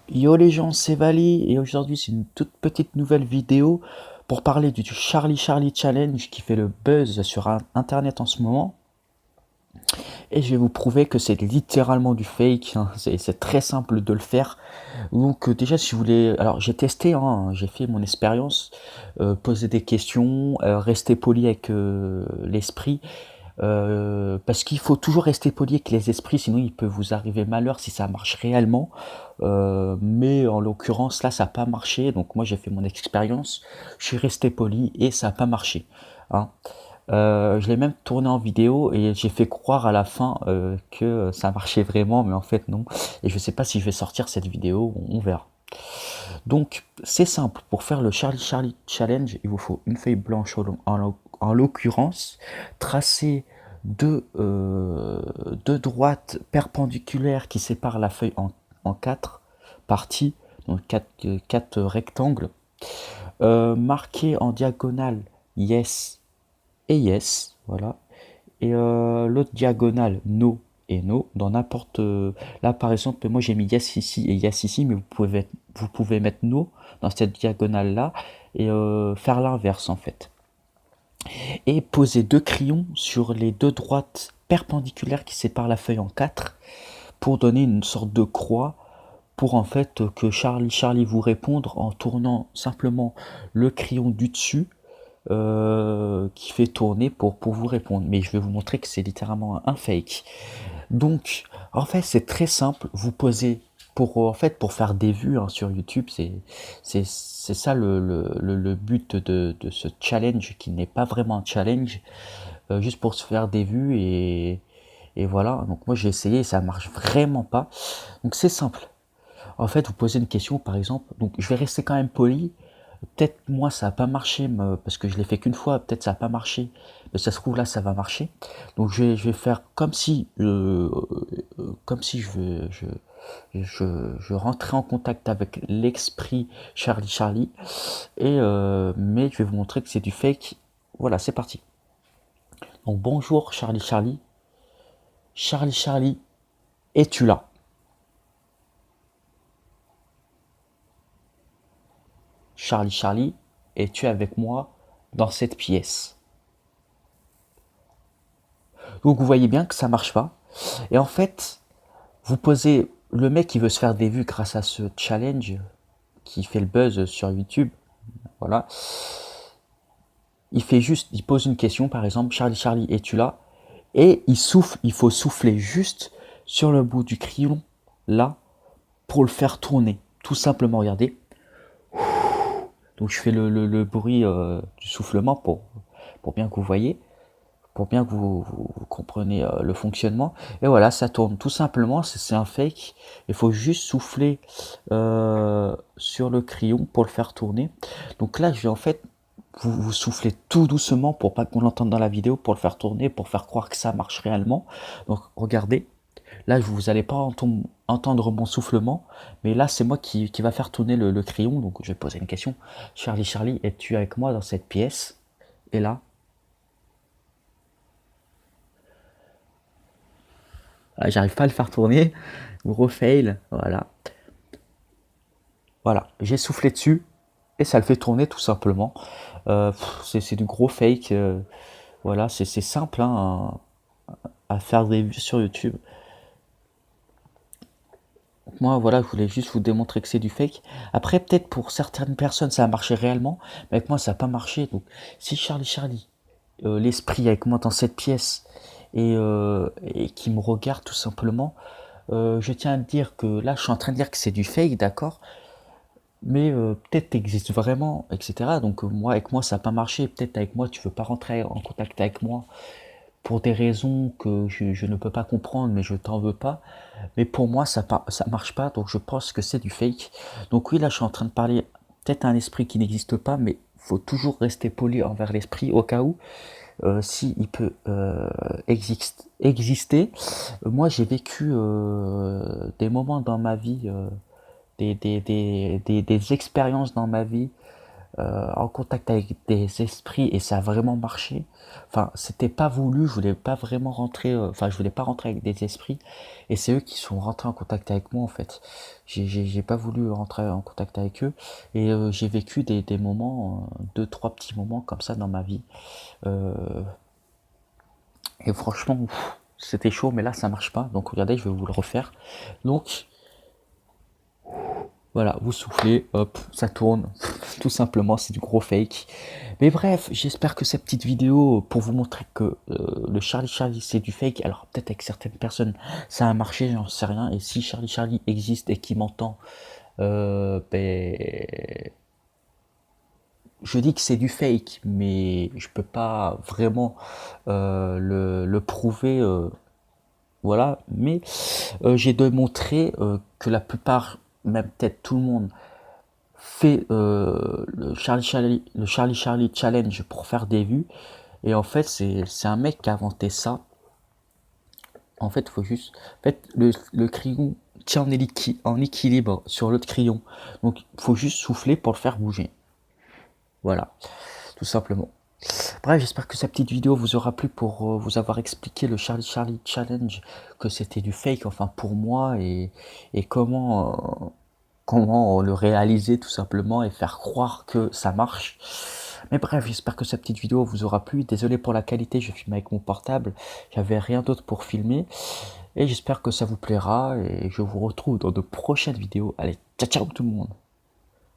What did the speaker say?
Yo les gens, c'est Vali et aujourd'hui c'est une toute petite nouvelle vidéo pour parler du Charlie Charlie Challenge qui fait le buzz sur internet en ce moment. Et je vais vous prouver que c'est littéralement du fake, hein. C'est très simple de le faire. Donc déjà si vous voulez, alors j'ai testé, hein, j'ai fait mon expérience, poser des questions, rester poli avec l'esprit. Parce qu'il faut toujours rester poli avec les esprits, sinon il peut vous arriver malheur si ça marche réellement. Mais en l'occurrence, là, ça n'a pas marché. Donc moi, j'ai fait mon expérience. Je suis resté poli et ça n'a pas marché, hein. Je l'ai même tourné en vidéo et j'ai fait croire à la fin que ça marchait vraiment, mais en fait non. Et je sais pas si je vais sortir cette vidéo, on verra. Donc c'est simple, pour faire le Charlie Charlie Challenge, il vous faut une feuille blanche en l'occurrence, tracer deux droites perpendiculaires qui séparent la feuille en quatre parties, donc quatre rectangles, marquer en diagonale yes et yes, voilà, et l'autre diagonale no et no dans n'importe, là par exemple moi j'ai mis yes ici et yes ici, mais vous pouvez mettre no dans cette diagonale là et faire l'inverse en fait, et poser deux crayons sur les deux droites perpendiculaires qui séparent la feuille en quatre pour donner une sorte de croix, pour en fait que Charlie Charlie vous réponde en tournant simplement le crayon du dessus, qui fait tourner pour vous répondre. Mais je vais vous montrer que c'est littéralement un fake. Donc, en fait, c'est très simple. Vous posez pour faire des vues, hein, sur YouTube, c'est ça le but de ce challenge qui n'est pas vraiment un challenge, juste pour se faire des vues et voilà. Donc moi j'ai essayé et ça marche vraiment pas. Donc c'est simple. En fait, vous posez une question par exemple. Donc je vais rester quand même poli. Peut-être moi ça n'a pas marché parce que je l'ai fait qu'une fois, peut-être ça n'a pas marché, mais ça se trouve là ça va marcher. Donc je vais faire comme si je rentrais en contact avec l'esprit Charlie Charlie, et mais je vais vous montrer que c'est du fake. Voilà, c'est parti. Donc bonjour Charlie Charlie, Charlie Charlie, es-tu là? Charlie Charlie, es-tu avec moi dans cette pièce? Donc vous voyez bien que ça marche pas. Et en fait, vous posez le mec qui veut se faire des vues grâce à ce challenge qui fait le buzz sur YouTube. Voilà. Il pose une question, par exemple, Charlie Charlie, es-tu là? Et il faut souffler juste sur le bout du crayon, là, pour le faire tourner. Tout simplement, regardez. Donc je fais le bruit du soufflement pour bien que vous voyez, pour bien que vous compreniez le fonctionnement. Et voilà, ça tourne. Tout simplement, c'est un fake. Il faut juste souffler sur le crayon pour le faire tourner. Donc là, je vais en fait vous soufflez tout doucement pour pas qu'on l'entende dans la vidéo, pour le faire tourner, pour faire croire que ça marche réellement. Donc regardez, là vous n'allez pas entendre mon soufflement, mais là c'est moi qui va faire tourner le crayon. Donc je vais poser une question. Charlie Charlie, es-tu avec moi dans cette pièce? Et là, j'arrive pas à le faire tourner. Gros fail, voilà. Voilà, j'ai soufflé dessus et ça le fait tourner tout simplement. C'est du gros fake. Voilà, c'est simple, hein, à faire des vues sur YouTube. Moi, voilà, je voulais juste vous démontrer que c'est du fake. Après, peut-être pour certaines personnes, ça a marché réellement, mais avec moi, ça n'a pas marché. Donc, si Charlie Charlie, l'esprit avec moi dans cette pièce, et qui me regarde tout simplement, je tiens à dire que là, je suis en train de dire que c'est du fake, d'accord? Mais peut-être existe vraiment, etc. Donc, moi, avec moi, ça n'a pas marché. Peut-être avec moi, tu veux pas rentrer en contact avec moi pour des raisons que je ne peux pas comprendre, mais je t'en veux pas. Mais pour moi, ça marche pas, donc je pense que c'est du fake. Donc oui, là, je suis en train de parler peut-être à un esprit qui n'existe pas, mais faut toujours rester poli envers l'esprit au cas où, si il peut exister. Moi, j'ai vécu des moments dans ma vie, des expériences dans ma vie, en contact avec des esprits et ça a vraiment marché. Enfin, c'était pas voulu, je voulais pas vraiment rentrer, enfin, je voulais pas rentrer avec des esprits et c'est eux qui sont rentrés en contact avec moi en fait. J'ai pas voulu rentrer en contact avec eux et j'ai vécu des moments, deux, trois petits moments comme ça dans ma vie. Euh, et franchement, c'était chaud, mais là ça marche pas. Donc regardez, je vais vous le refaire. Donc voilà, vous soufflez, hop, ça tourne. Tout simplement, c'est du gros fake. Mais bref, j'espère que cette petite vidéo, pour vous montrer que le Charlie Charlie, c'est du fake, alors peut-être avec certaines personnes, ça a marché, j'en sais rien. Et si Charlie Charlie existe et qui m'entend, ben, je dis que c'est du fake, mais je peux pas vraiment le prouver. Voilà, mais j'ai démontré que la plupart, même peut-être tout le monde, fait le Charlie Charlie Challenge pour faire des vues. Et en fait, c'est un mec qui a inventé ça. En fait, faut juste. En fait, le crayon tient en équilibre sur l'autre crayon. Donc, il faut juste souffler pour le faire bouger. Voilà, tout simplement. Bref, j'espère que cette petite vidéo vous aura plu pour vous avoir expliqué le Charlie Charlie Challenge, que c'était du fake, enfin pour moi, et comment le réaliser tout simplement et faire croire que ça marche. Mais bref, j'espère que cette petite vidéo vous aura plu. Désolé pour la qualité, je filme avec mon portable, j'avais rien d'autre pour filmer. Et j'espère que ça vous plaira et je vous retrouve dans de prochaines vidéos. Allez, ciao ciao tout le monde.